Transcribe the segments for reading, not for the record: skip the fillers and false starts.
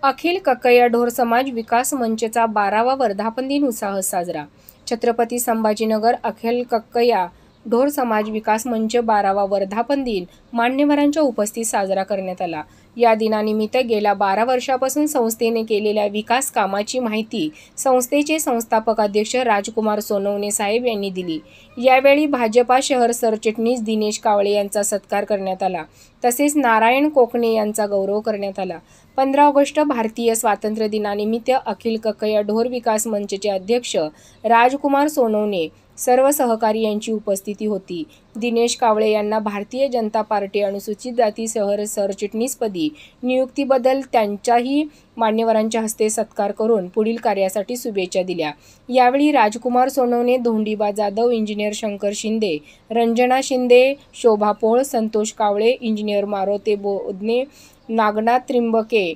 अखिल कक्कया ढोर समाज विकास मंचचा 12वा वर्धापन दिन उत्साहात साजरा. छत्रपती संभाजीनगर अखिल कक्कया ढोर समाज विकास मंच 12वा वर्धापन दिन मान्यवरांच्या उपस्थितीत साजरा करण्यात आला. या दिनानिमित्त गेल्या 12 वर्षापासून संस्थेने केलेल्या विकास कामाची माहिती संस्थेचे संस्थापक अध्यक्ष राजकुमार सोनवणे साहेब यांनी दिली. यावेळी भाजपा शहर सरचिटणीस दिनेश कावळे यांचा सत्कार करण्यात आला. तसेच नारायण कोकणे यांचा गौरव करण्यात आला. 15 ऑगस्ट भारतीय स्वातंत्र्य दिनानिमित्त अखिल कक्कया ढोर विकास मंचचे अध्यक्ष राजकुमार सोनवणे सर्व सहकारी यांची उपस्थिती होती. दिनेश कावळे यांना भारतीय जनता पार्टी अनुसूचित जाती शहर सरचिटणीसपदी नियुक्तीबद्दल त्यांच्याही मान्यवरांच्या हस्ते सत्कार करून पुढील कार्यासाठी शुभेच्छा दिल्या. यावेळी राजकुमार सोनवणे, धोंडीबा जाधव, इंजिनियर शंकर शिंदे, रंजना शिंदे, शोभा पोळ, संतोष कावळे, इंजिनियर मारुती बोदने, नागनाथ त्रिंबके,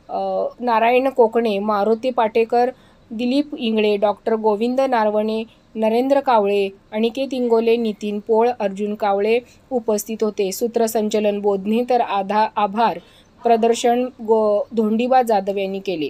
नारायण कोकणे, मारुती पाटेकर, दिलीप इंगळे, डॉक्टर गोविंद नारवणे, नरेंद्र कावळे, अनिकेत इंगोले, नितीन पोळ, अर्जुन कावळे उपस्थित होते. सूत्रसंचलन बोधने तर आभार प्रदर्शन धोंडीबा जाधव यांनी केले.